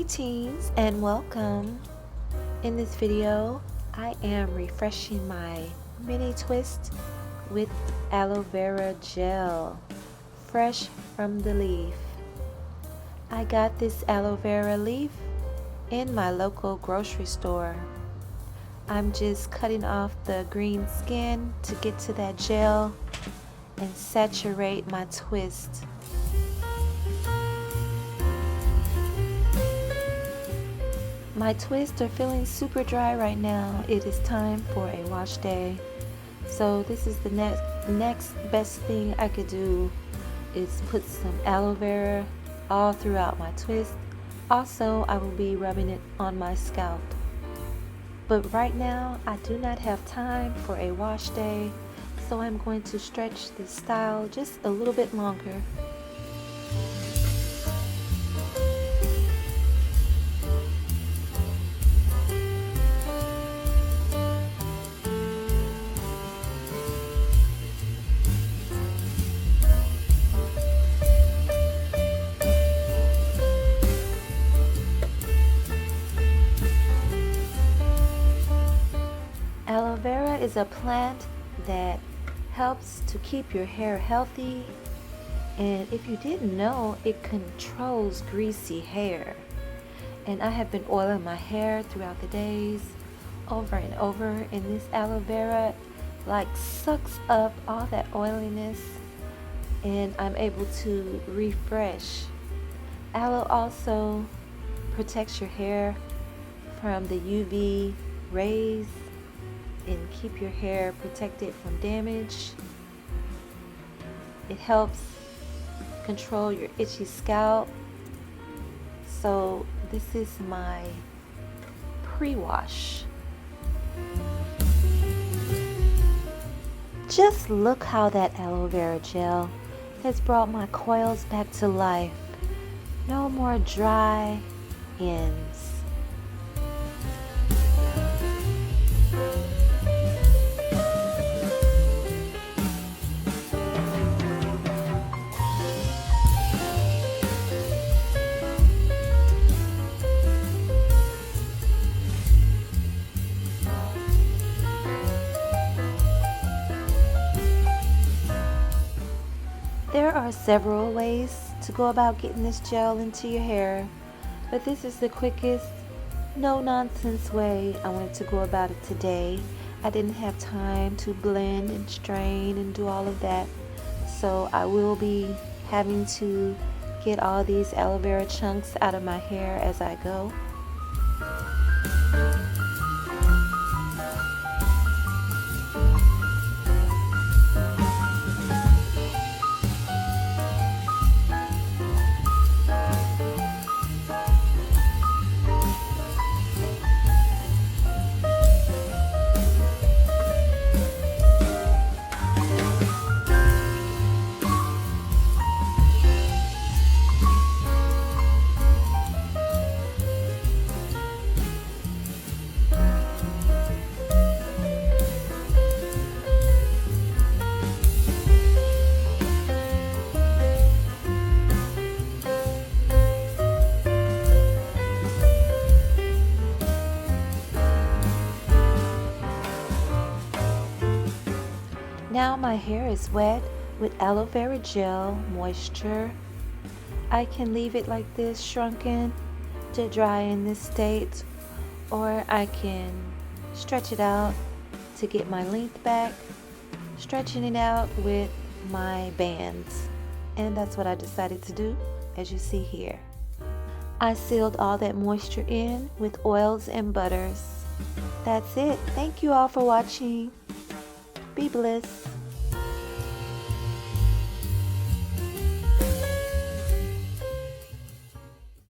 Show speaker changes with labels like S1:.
S1: Greetings and welcome. In this video, I am refreshing my mini twist with aloe vera gel, fresh from the leaf. I got this aloe vera leaf in my local grocery store. I'm just cutting off the green skin to get to that gel and saturate my twist. My twists are feeling super dry right now. It is time for a wash day. So this is the next best thing I could do is put some aloe vera all throughout my twist. Also, I will be rubbing it on my scalp. But right now, I do not have time for a wash day, so I'm going to stretch this style just a little bit longer. Aloe vera is a plant that helps to keep your hair healthy, and if you didn't know, it controls greasy hair. And I have been oiling my hair throughout the days over and over, and this aloe vera like sucks up all that oiliness, and I'm able to refresh. Aloe also protects your hair from the UV rays and keep your hair protected from damage. It helps control your itchy scalp. So this is my pre-wash. Just look how that aloe vera gel has brought my coils back to life. No more dry ends. There are several ways to go about getting this gel into your hair, but this is the quickest, no nonsense way I wanted to go about it today. I didn't have time to blend and strain and do all of that, so I will be having to get all these aloe vera chunks out of my hair as I go. Now my hair is wet with aloe vera gel moisture. I can leave it like this, shrunken, to dry in this state, or I can stretch it out to get my length back, stretching it out with my bands. And that's what I decided to do, as you see here. I sealed all that moisture in with oils and butters. That's it. Thank you all for watching. Be blessed.